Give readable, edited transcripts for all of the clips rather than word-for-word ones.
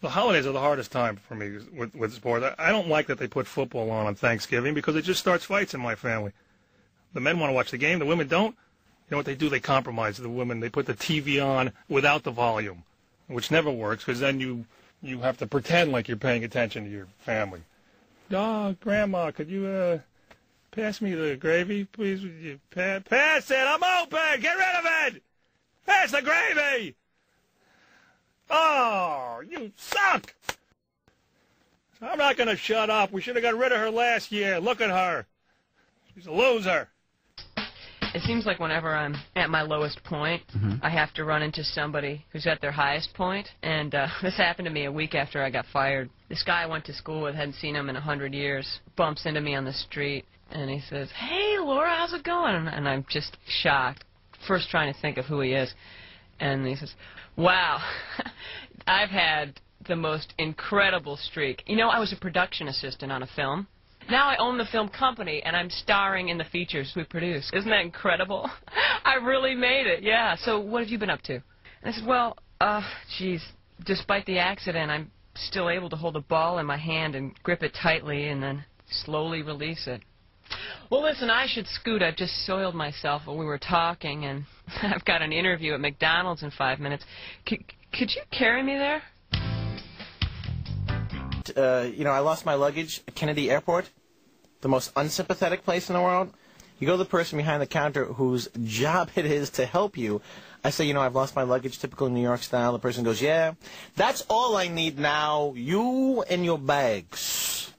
The holidays are the hardest time for me with sport. I don't like that they put football on Thanksgiving because it just starts fights in my family. The men want to watch the game. The women don't. You know what they do? They compromise the women. They put the TV on without the volume, which never works because then you have to pretend like you're paying attention to your family. Oh, Grandma, could you pass me the gravy, please? Would you pass it? I'm open. Get rid of it. Pass the gravy. Oh, you suck. I'm not going to shut up. We should have got rid of her last year. Look at her. She's a loser. It seems like whenever I'm at my lowest point, I have to run into somebody who's at their highest point. And this happened to me a week after I got fired. This guy I went to school with, hadn't seen him in 100 years, bumps into me on the street, and he says, "Hey, Laura, how's it going?" And I'm just shocked, first trying to think of who he is. And he says, "Wow, I've had the most incredible streak. You know, I was a production assistant on a film. Now I own the film company, and I'm starring in the features we produce. Isn't that incredible? I really made it, yeah. So what have you been up to?" And I said, "Well, geez, despite the accident, I'm still able to hold a ball in my hand and grip it tightly and then slowly release it." "Well, listen, I should scoot. I've just soiled myself while we were talking, and I've got an interview at McDonald's in 5 minutes. Could you carry me there?" You know, I lost my luggage at Kennedy Airport, the most unsympathetic place in the world. You go to the person behind the counter whose job it is to help you. I say, "You know, I've lost my luggage, typical New York style." The person goes, "Yeah, that's all I need now, you and your bags."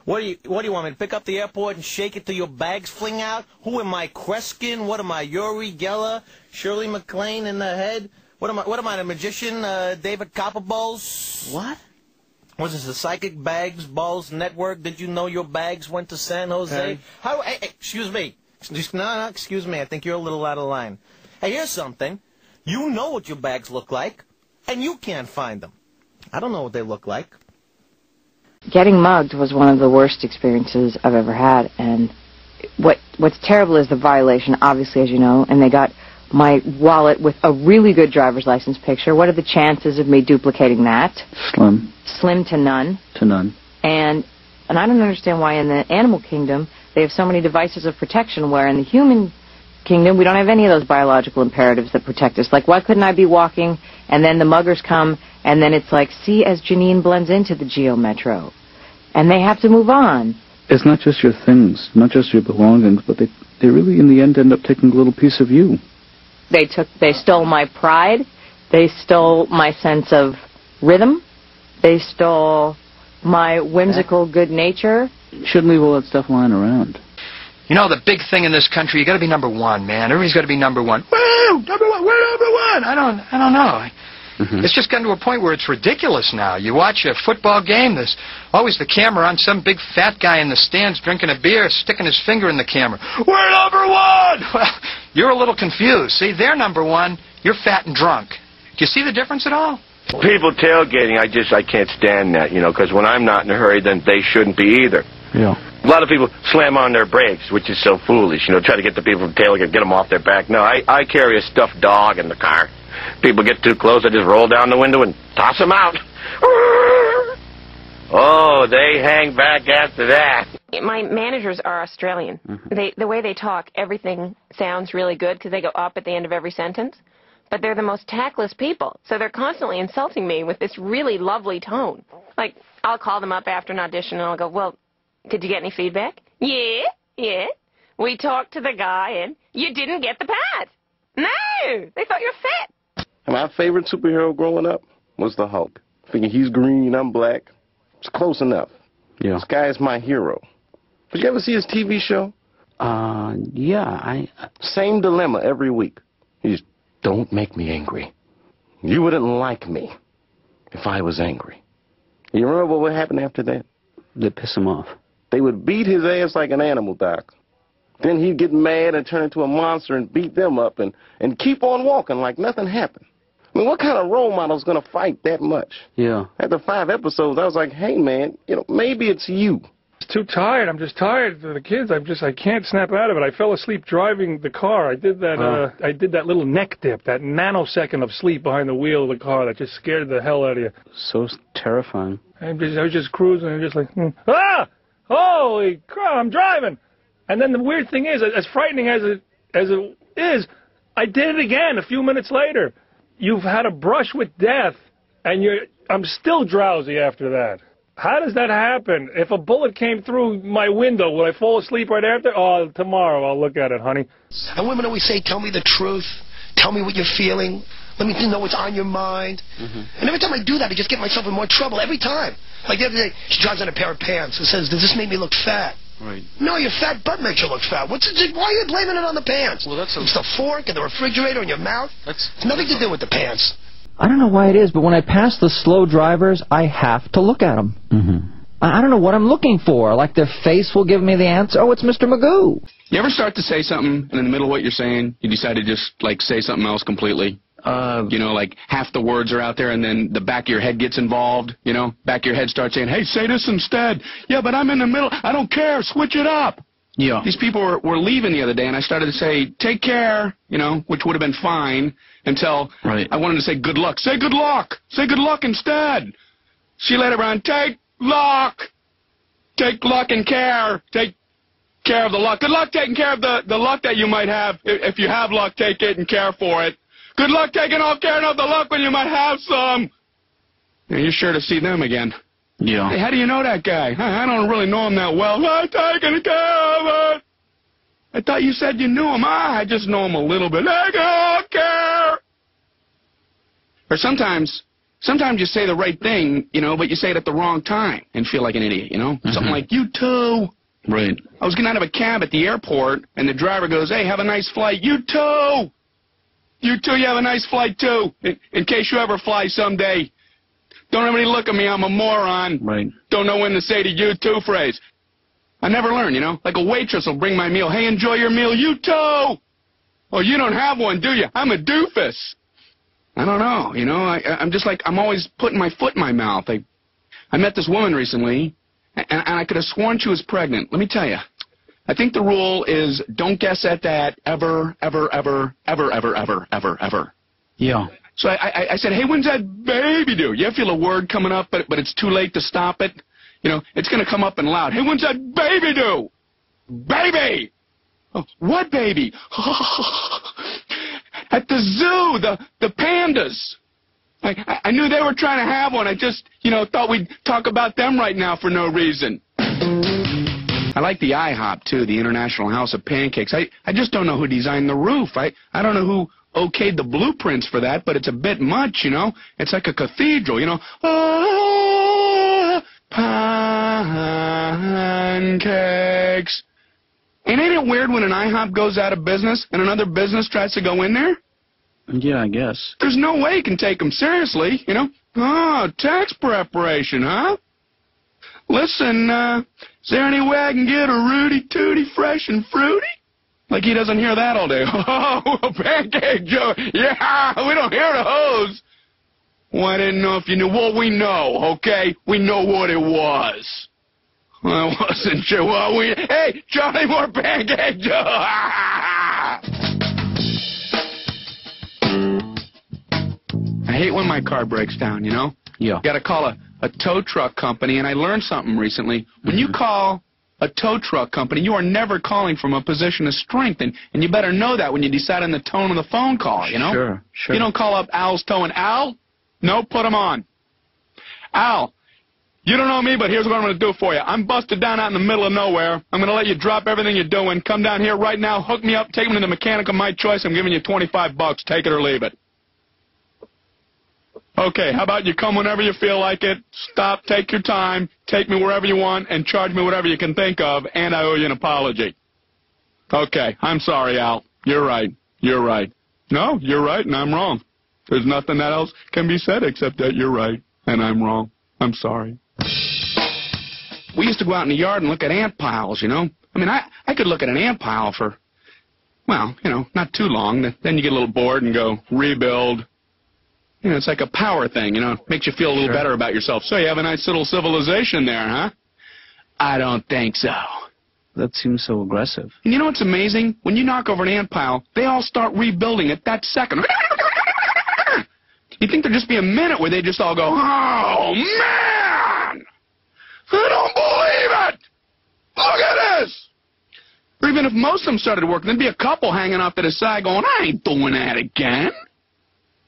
What do you want me to pick up the airport and shake it till your bags fling out? Who am I, Kreskin? What am I, Uri Geller? Shirley MacLaine in the head? What am I, the magician, David Copperballs? What? Was this the Psychic Bags Balls Network? Did you know your bags went to San Jose? Hey, excuse me. No, excuse me. I think you're a little out of line. Hey, here's something. You know what your bags look like, and you can't find them. I don't know what they look like. Getting mugged was one of the worst experiences I've ever had, and what's terrible is the violation, obviously, as you know, and they got my wallet with a really good driver's license picture. What are the chances of me duplicating that? Slim. Slim to none. To none. And I don't understand why in the animal kingdom they have so many devices of protection, where in the human kingdom we don't have any of those biological imperatives that protect us. Like, why couldn't I be walking and then the muggers come and then it's like, see as Janeane blends into the Geo Metro, and they have to move on. It's not just your things, not just your belongings, but they really in the end end up taking a little piece of you. They stole my pride. They stole my sense of rhythm. They stole my whimsical good nature. Shouldn't leave all that stuff lying around. You know, the big thing in this country, you got to be number one, man. Everybody's got to be number one. Woo! Number one! We're number one! I don't know. It's just gotten to a point where it's ridiculous now. You watch a football game, there's always the camera on some big fat guy in the stands drinking a beer, sticking his finger in the camera. We're number one! Well, you're a little confused. See, they're number one, you're fat and drunk. Do you see the difference at all? People tailgating, I can't stand that, you know, because when I'm not in a hurry, then they shouldn't be either. Yeah. A lot of people slam on their brakes, which is so foolish, you know, try to get the people from tailgating, get them off their back. No, I carry a stuffed dog in the car. People get too close, I just roll down the window and toss them out. Oh, they hang back after that. My managers are Australian. The way they talk, everything sounds really good because they go up at the end of every sentence. But they're the most tactless people, so they're constantly insulting me with this really lovely tone. Like, I'll call them up after an audition and I'll go, "Well, did you get any feedback?" Yeah. We talked to the guy and you didn't get the part. No, they thought you were fat. My favorite superhero growing up was the Hulk. Thinking he's green, I'm black. It's close enough. Yeah. This guy is my hero. Did you ever see his TV show? Yeah, Same dilemma every week. He's, don't make me angry. You wouldn't like me if I was angry. You remember what would happen after that? They'd piss him off. They would beat his ass like an animal, Doc. Then he'd get mad and turn into a monster and beat them up and keep on walking like nothing happened. I mean, what kind of role model is going to fight that much? Yeah. After 5 episodes, I was like, hey, man, you know, maybe it's you. Too tired. I'm just tired of the kids. I can't snap out of it. I fell asleep driving the car. I did that. I did that little neck dip, that nanosecond of sleep behind the wheel of the car that just scared the hell out of you. So terrifying. I was just cruising and just like, holy crap! I'm driving. And then the weird thing is, as frightening as it is, I did it again a few minutes later. You've had a brush with death, and I'm still drowsy after that. How does that happen? If a bullet came through my window, would I fall asleep right after? Oh, tomorrow I'll look at it, honey. And women always say, tell me the truth. Tell me what you're feeling. Let me know what's on your mind. And every time I do that, I just get myself in more trouble. Every time. Like the other day, she tries on a pair of pants and says, does this make me look fat? Right. No, your fat butt makes you look fat. Why are you blaming it on the pants? Well, it's the fork and the refrigerator in your mouth. It's nothing to do with the pants. I don't know why it is, but when I pass the slow drivers, I have to look at them. I don't know what I'm looking for. Like their face will give me the answer. Oh, it's Mr. Magoo. You ever start to say something, and in the middle of what you're saying, you decide to just, like, say something else completely? You know, like, half the words are out there, and then the back of your head gets involved, you know? Back of your head starts saying, hey, say this instead. Yeah, but I'm in the middle. I don't care. Switch it up. Yeah. These people were leaving the other day, and I started to say, take care, you know, which would have been fine until I wanted to say good luck. Say good luck. Say good luck instead. She later on, take luck. Take luck and care. Take care of the luck. Good luck taking care of the luck that you might have. If you have luck, take it and care for it. Good luck taking off care of the luck when you might have some. And you're sure to see them again. Yeah. Hey, how do you know that guy? I don't really know him that well. I'm taking care of it. I thought you said you knew him. I just know him a little bit. I don't care. Or sometimes you say the right thing, you know, but you say it at the wrong time and feel like an idiot, you know? Something like, you too. Right. I was getting out of a cab at the airport, and the driver goes, hey, have a nice flight. You too. You too, you have a nice flight, too, in case you ever fly someday. Don't everybody look at me, I'm a moron. Right. Don't know when to say the you too phrase. I never learn, you know? Like a waitress will bring my meal. Hey, enjoy your meal. You too. Oh, you don't have one, do you? I'm a doofus. I don't know, you know? I'm just like, I'm always putting my foot in my mouth. I met this woman recently, and I could have sworn she was pregnant. Let me tell you. I think the rule is don't guess at that ever, ever, ever, ever, ever, ever, ever, ever. Yeah. So I said, hey, when's that baby due? You ever feel a word coming up, but it's too late to stop it? You know, it's going to come up and loud. Hey, when's that baby due? Baby! Oh, what baby? At the zoo, the pandas. I knew they were trying to have one. I just, you know, thought we'd talk about them right now for no reason. I like the IHOP, too, the International House of Pancakes. I just don't know who designed the roof. I don't know who okayed the blueprints for that, but it's a bit much, you know? It's like a cathedral, you know? Pancakes. And ain't it weird when an IHOP goes out of business and another business tries to go in there? Yeah, I guess. There's no way you can take them seriously, you know? Oh, tax preparation, huh? Listen, is there any way I can get a Rudy Tooty fresh and fruity? Like he doesn't hear that all day. Oh, Pancake Joe. Yeah, we don't hear the hose. Well, I didn't know if you knew. Well, we know, okay? We know what it was. I wasn't sure. Well, hey, Johnny, more Pancake Joe. I hate when my car breaks down, you know? Yeah. Got to call a tow truck company, and I learned something recently. When you call a tow truck company, you are never calling from a position of strength, and you better know that when you decide on the tone of the phone call, you know? Sure. You don't call up Al's towing. Al? No, put him on. Al, you don't know me, but here's what I'm going to do for you. I'm busted down out in the middle of nowhere. I'm going to let you drop everything you're doing. Come down here right now, hook me up, take me to the mechanic of my choice. I'm giving you $25. Take it or leave it. Okay, how about you come whenever you feel like it, stop, take your time, take me wherever you want, and charge me whatever you can think of, and I owe you an apology. Okay, I'm sorry, Al. You're right. You're right. No, you're right, and I'm wrong. There's nothing that else can be said except that you're right, and I'm wrong. I'm sorry. We used to go out in the yard and look at ant piles, you know? I mean, I could look at an ant pile for, well, you know, not too long. Then you get a little bored and go, rebuild. You know, it's like a power thing, you know. It makes you feel a little better about yourself. So you have a nice little civilization there, huh? I don't think so. That seems so aggressive. And you know what's amazing? When you knock over an ant pile, they all start rebuilding at that second. You think there'd just be a minute where they just all go, oh, man! I don't believe it! Look at this! Or even if most of them started working, there'd be a couple hanging off to the side going, I ain't doing that again.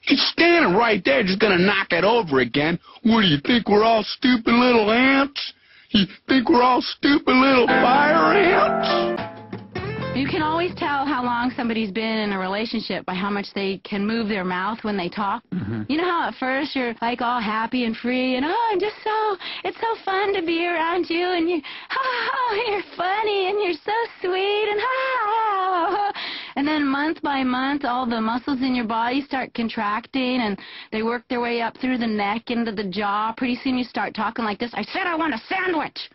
He's standing right there just going to knock it over again. What do you think, we're all stupid little ants? You think we're all stupid little fire ants? You can always tell how long somebody's been in a relationship by how much they can move their mouth when they talk. You know how at first you're like all happy and free and it's so fun to be around you and you're funny and you're so sweet and then month by month all the muscles in your body start contracting and they work their way up through the neck into the jaw. Pretty soon you start talking like this. I said I want a sandwich.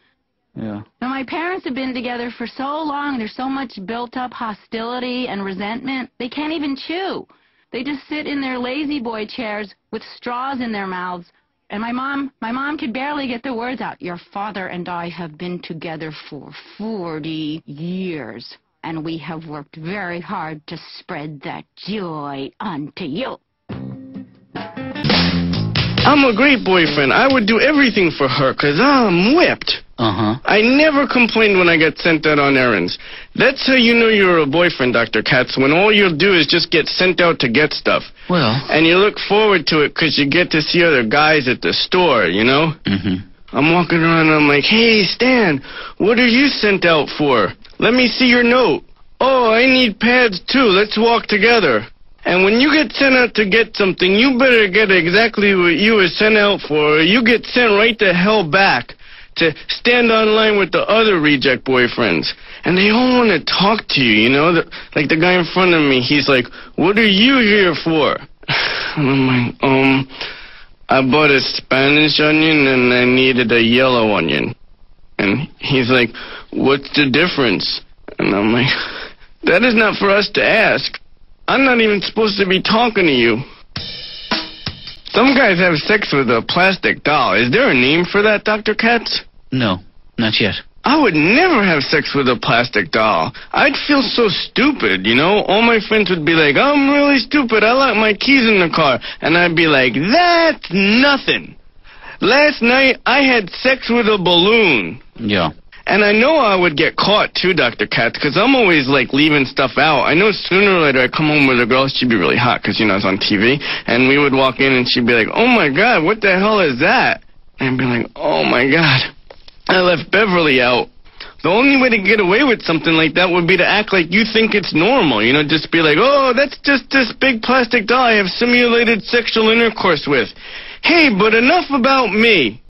Yeah. Now, my parents have been together for so long, there's so much built-up hostility and resentment, they can't even chew. They just sit in their lazy boy chairs with straws in their mouths. And my mom could barely get the words out. Your father and I have been together for 40 years, and we have worked very hard to spread that joy onto you. I'm a great boyfriend. I would do everything for her because I'm whipped. I never complained when I got sent out on errands. That's how you know you're a boyfriend, Dr. Katz, when all you'll do is just get sent out to get stuff. Well. And you look forward to it because you get to see other guys at the store, you know? I'm walking around and I'm like, hey, Stan, what are you sent out for? Let me see your note. Oh, I need pads too. Let's walk together. And when you get sent out to get something, you better get exactly what you were sent out for, or you get sent right the hell back to stand online with the other reject boyfriends. And they all want to talk to you, you know? Like the guy in front of me, he's like, what are you here for? And I'm like, I bought a Spanish onion and I needed a yellow onion. And he's like, what's the difference? And I'm like, that is not for us to ask. I'm not even supposed to be talking to you. Some guys have sex with a plastic doll. Is there a name for that, Dr. Katz? No, not yet. I would never have sex with a plastic doll. I'd feel so stupid, you know? All my friends would be like, I'm really stupid. I locked my keys in the car. And I'd be like, that's nothing. Last night, I had sex with a balloon. Yeah. And I know I would get caught, too, Dr. Katz, because I'm always, like, leaving stuff out. I know sooner or later I'd come home with a girl, she'd be really hot, because, you know, it's on TV, and we would walk in and she'd be like, oh, my God, what the hell is that? And I'd be like, oh, my God, I left Beverly out. The only way to get away with something like that would be to act like you think it's normal, you know, just be like, oh, that's just this big plastic doll I have simulated sexual intercourse with. Hey, but enough about me.